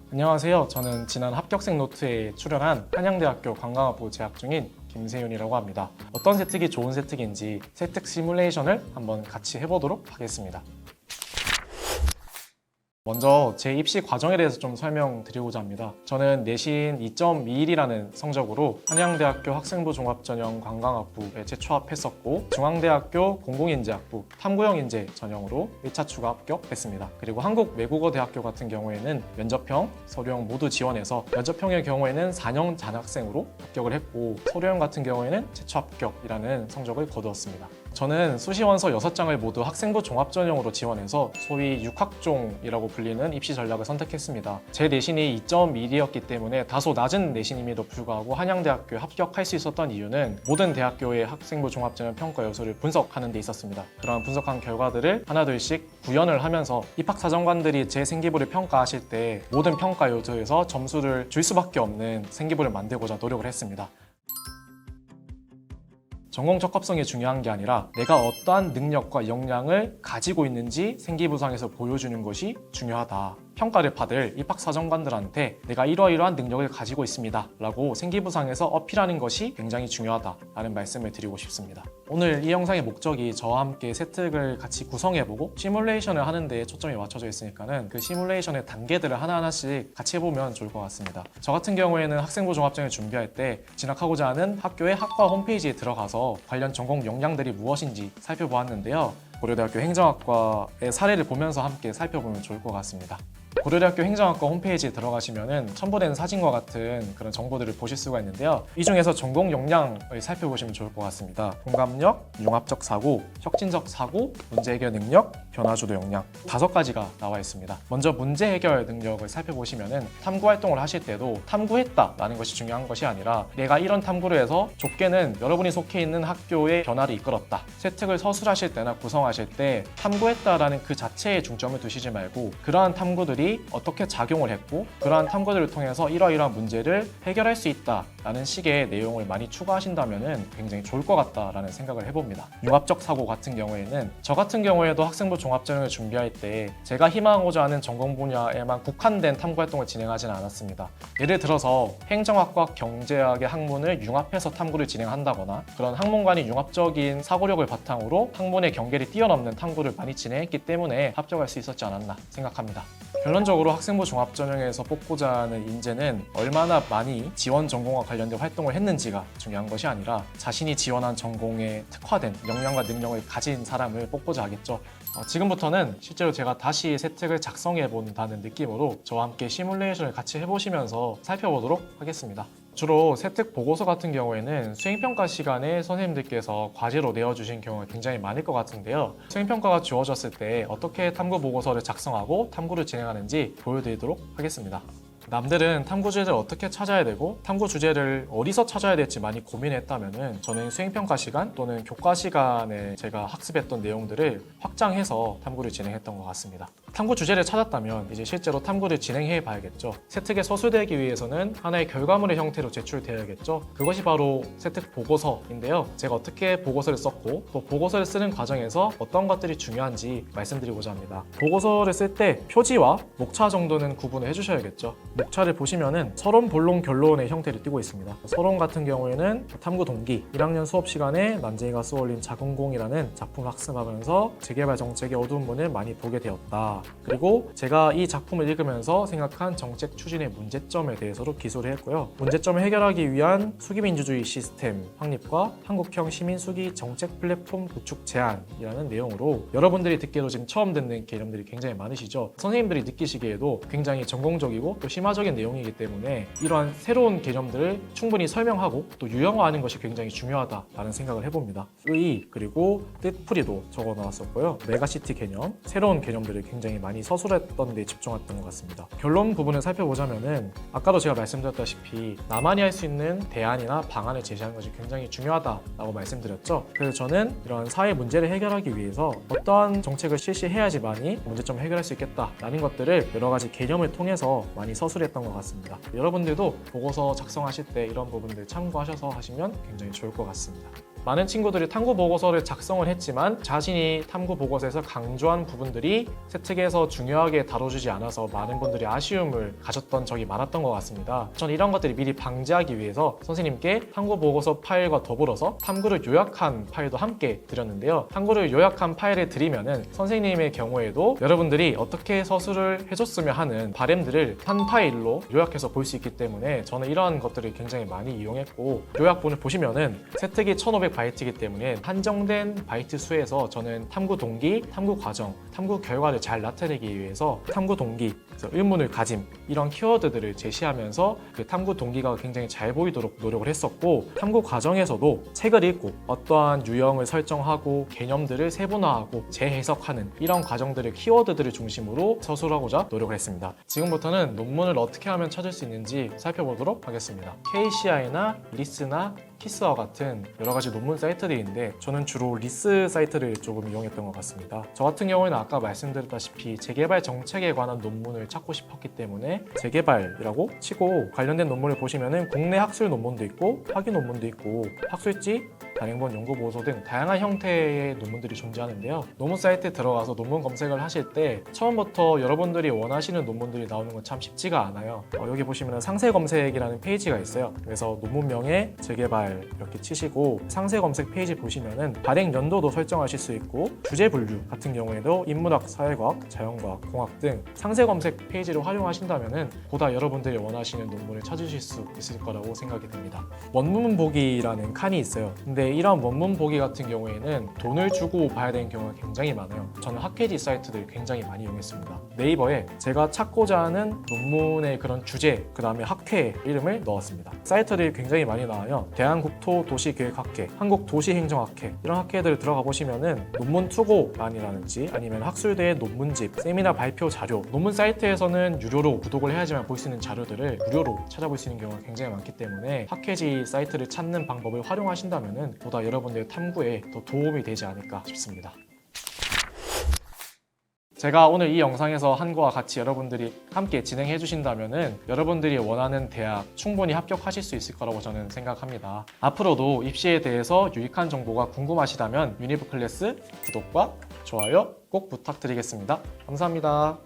안녕하세요. 저는 지난 합격생 노트에 출연한 한양대학교 관광학부 재학 중인 김세윤이라고 합니다. 어떤 세특이 좋은 세특인지 세특 시뮬레이션을 한번 같이 해보도록 하겠습니다. 먼저 제 입시 과정에 대해서 좀 설명드리고자 합니다. 저는 내신 2.21이라는 성적으로 한양대학교 학생부 종합전형 관광학부에 재취합했었고, 중앙대학교 공공인재학부 탐구형 인재 전형으로 1차 추가 합격했습니다. 그리고 한국외국어대학교 같은 경우에는 면접형, 서류형 모두 지원해서 면접형의 경우에는 4년 잔학생으로 합격을 했고, 서류형 같은 경우에는 재취합격이라는 성적을 거두었습니다. 저는 수시원서 6장을 모두 학생부 종합전형으로 지원해서 소위 6학종이라고 불리는 입시 전략을 선택했습니다. 제 내신이 2.1이었기 때문에 다소 낮은 내신임에도 불구하고 한양대학교에 합격할 수 있었던 이유는 모든 대학교의 학생부 종합전형 평가 요소를 분석하는 데 있었습니다. 그런 분석한 결과들을 하나둘씩 구현을 하면서 입학사정관들이 제 생기부를 평가하실 때 모든 평가 요소에서 점수를 줄 수밖에 없는 생기부를 만들고자 노력을 했습니다. 전공 적합성이 중요한 게 아니라 내가 어떠한 능력과 역량을 가지고 있는지 생기부상에서 보여주는 것이 중요하다. 평가를 받을 입학사정관들한테 내가 이러이러한 능력을 가지고 있습니다 라고 생기부상에서 어필하는 것이 굉장히 중요하다라는 말씀을 드리고 싶습니다. 오늘 이 영상의 목적이 저와 함께 세특을 같이 구성해보고 시뮬레이션을 하는 데 초점이 맞춰져 있으니까는 그 시뮬레이션의 단계들을 하나하나씩 같이 해보면 좋을 것 같습니다. 저 같은 경우에는 학생부 종합전형을 준비할 때 진학하고자 하는 학교의 학과 홈페이지에 들어가서 관련 전공 역량들이 무엇인지 살펴보았는데요. 고려대학교 행정학과의 사례를 보면서 함께 살펴보면 좋을 것 같습니다. 고려대학교 행정학과 홈페이지에 들어가시면은 첨부된 사진과 같은 그런 정보들을 보실 수가 있는데요. 이 중에서 전공 역량을 살펴보시면 좋을 것 같습니다. 공감력, 융합적 사고, 혁신적 사고, 문제 해결 능력, 변화주도 역량 5가지가 나와 있습니다. 먼저 문제 해결 능력을 살펴보시면은 탐구 활동을 하실 때도 탐구했다라는 것이 중요한 것이 아니라 내가 이런 탐구를 해서 좁게는 여러분이 속해 있는 학교의 변화를 이끌었다. 세특을 서술하실 때나 구성하실 때 탐구했다라는 그 자체에 중점을 두시지 말고 그러한 탐구들이 어떻게 작용을 했고 그러한 탐구들을 통해서 이러이러한 문제를 해결할 수 있다라는 식의 내용을 많이 추가하신다면 굉장히 좋을 것 같다라는 생각을 해봅니다. 융합적 사고 같은 경우에는 저 같은 경우에도 학생부 종합전형을 준비할 때 제가 희망하고자 하는 전공 분야에만 국한된 탐구 활동을 진행하지는 않았습니다. 예를 들어서 행정학과 경제학의 학문을 융합해서 탐구를 진행한다거나 그런 학문간의 융합적인 사고력을 바탕으로 학문의 경계를 뛰어넘는 탐구를 많이 진행했기 때문에 합격할 수 있었지 않았나 생각합니다. 결론적으로 학생부 종합전형에서 뽑고자 하는 인재는 얼마나 많이 지원 전공과 관련된 활동을 했는지가 중요한 것이 아니라 자신이 지원한 전공에 특화된 역량과 능력을 가진 사람을 뽑고자 하겠죠. 지금부터는 실제로 제가 다시 세특을 작성해 본다는 느낌으로 저와 함께 시뮬레이션을 같이 해보시면서 살펴보도록 하겠습니다. 주로 세특 보고서 같은 경우에는 수행평가 시간에 선생님들께서 과제로 내어주신 경우가 굉장히 많을 것 같은데요. 수행평가가 주어졌을 때 어떻게 탐구 보고서를 작성하고 탐구를 진행하는지 보여드리도록 하겠습니다. 남들은 탐구 주제를 어떻게 찾아야 되고 탐구 주제를 어디서 찾아야 될지 많이 고민했다면 저는 수행평가 시간 또는 교과 시간에 제가 학습했던 내용들을 확장해서 탐구를 진행했던 것 같습니다. 탐구 주제를 찾았다면 이제 실제로 탐구를 진행해 봐야겠죠. 세특에 서술되기 위해서는 하나의 결과물의 형태로 제출되어야겠죠. 그것이 바로 세특 보고서인데요. 제가 어떻게 보고서를 썼고 또 보고서를 쓰는 과정에서 어떤 것들이 중요한지 말씀드리고자 합니다. 보고서를 쓸 때 표지와 목차 정도는 구분을 해주셔야겠죠. 목차를 보시면은 서론, 본론, 결론의 형태를 띠고 있습니다. 서론 같은 경우에는 탐구 동기 1학년 수업 시간에 난쟁이가 쏘올린 자궁공이라는 작품을 학습하면서 재개발 정책의 어두운 면을 많이 보게 되었다. 그리고 제가 이 작품을 읽으면서 생각한 정책 추진의 문제점에 대해서도 기술을 했고요. 문제점을 해결하기 위한 수기민주주의 시스템 확립과 한국형 시민수기 정책 플랫폼 구축 제안이라는 내용으로 여러분들이 듣기에도 지금 처음 듣는 개념들이 굉장히 많으시죠. 선생님들이 느끼시기에도 굉장히 전공적이고 또 심화적인 내용이기 때문에 이러한 새로운 개념들을 충분히 설명하고 또 유형화하는 것이 굉장히 중요하다라는 생각을 해봅니다. 의 그리고 뜻풀이도 적어 놓았었고요. 메가시티 개념, 새로운 개념들을 굉장히 많이 서술했던 데 집중했던 것 같습니다. 결론 부분을 살펴보자면은 아까도 제가 말씀드렸다시피 나만이 할 수 있는 대안이나 방안을 제시하는 것이 굉장히 중요하다라고 말씀드렸죠. 그래서 저는 이런 사회 문제를 해결하기 위해서 어떠한 정책을 실시해야지만이 문제점을 해결할 수 있겠다라는 것들을 여러 가지 개념을 통해서 많이 서술했던 것 같습니다. 여러분들도 보고서 작성하실 때 이런 부분들 참고하셔서 하시면 굉장히 좋을 것 같습니다. 많은 친구들이 탐구 보고서를 작성을 했지만 자신이 탐구 보고서에서 강조한 부분들이 세특에서 중요하게 다뤄주지 않아서 많은 분들이 아쉬움을 가졌던 적이 많았던 것 같습니다. 저는 이런 것들이 미리 방지하기 위해서 선생님께 탐구 보고서 파일과 더불어서 탐구를 요약한 파일도 함께 드렸는데요. 탐구를 요약한 파일을 드리면은 선생님의 경우에도 여러분들이 어떻게 서술을 해줬으면 하는 바램들을 한 파일로 요약해서 볼 수 있기 때문에 저는 이러한 것들을 굉장히 많이 이용했고, 요약본을 보시면은 세특이 1500바이트이기 때문에 한정된 바이트 수에서 저는 탐구 동기, 탐구 과정, 탐구 결과를 잘 나타내기 위해서 탐구 동기, 그래서 의문을 가짐 이런 키워드들을 제시하면서 그 탐구 동기가 굉장히 잘 보이도록 노력을 했었고, 탐구 과정에서도 책을 읽고 어떠한 유형을 설정하고 개념들을 세분화하고 재해석하는 이런 과정들을 키워드들을 중심으로 서술하고자 노력을 했습니다. 지금부터는 논문을 어떻게 하면 찾을 수 있는지 살펴보도록 하겠습니다. KCI나 리스나 키스와 같은 여러 가지 논문 사이트들이 있는데 저는 주로 리스 사이트를 조금 이용했던 것 같습니다. 저 같은 경우에는 아까 말씀드렸다시피 재개발 정책에 관한 논문을 찾고 싶었기 때문에 재개발이라고 치고 관련된 논문을 보시면은 국내 학술 논문도 있고 학위 논문도 있고 학술지, 단행본, 연구보고서 등 다양한 형태의 논문들이 존재하는데요. 논문 사이트에 들어가서 논문 검색을 하실 때 처음부터 여러분들이 원하시는 논문들이 나오는 건 참 쉽지가 않아요. 여기 보시면 상세 검색이라는 페이지가 있어요. 그래서 논문명에 재개발 이렇게 치시고 상세 검색 페이지 보시면은 발행 연도도 설정하실 수 있고 주제 분류 같은 경우에도 인문학, 사회과학, 자연과학, 공학 등 상세 검색 페이지를 활용하신다면은 보다 여러분들이 원하시는 논문을 찾으실 수 있을 거라고 생각이 듭니다. 원문 보기라는 칸이 있어요. 근데 이런 원문 보기 같은 경우에는 돈을 주고 봐야 되는 경우가 굉장히 많아요. 저는 학회지 사이트들 굉장히 많이 이용했습니다. 네이버에 제가 찾고자 하는 논문의 그런 주제, 그 다음에 학회 이름을 넣었습니다. 사이트들이 굉장히 많이 나와요. 대한국토도시계획학회, 한국도시행정학회 이런 학회들 들어가 보시면은 논문 투고란이라든지 아니면 학술대의 논문집, 세미나 발표 자료, 논문 사이트에서는 유료로 구독을 해야지만 볼 수 있는 자료들을 무료로 찾아볼 수 있는 경우가 굉장히 많기 때문에 학회지 사이트를 찾는 방법을 활용하신다면은 보다 여러분들의 탐구에 더 도움이 되지 않을까 싶습니다. 제가 오늘 이 영상에서 한 거와 같이 여러분들이 함께 진행해 주신다면은 여러분들이 원하는 대학 충분히 합격하실 수 있을 거라고 저는 생각합니다. 앞으로도 입시에 대해서 유익한 정보가 궁금하시다면 유니브 클래스 구독과 좋아요 꼭 부탁드리겠습니다. 감사합니다.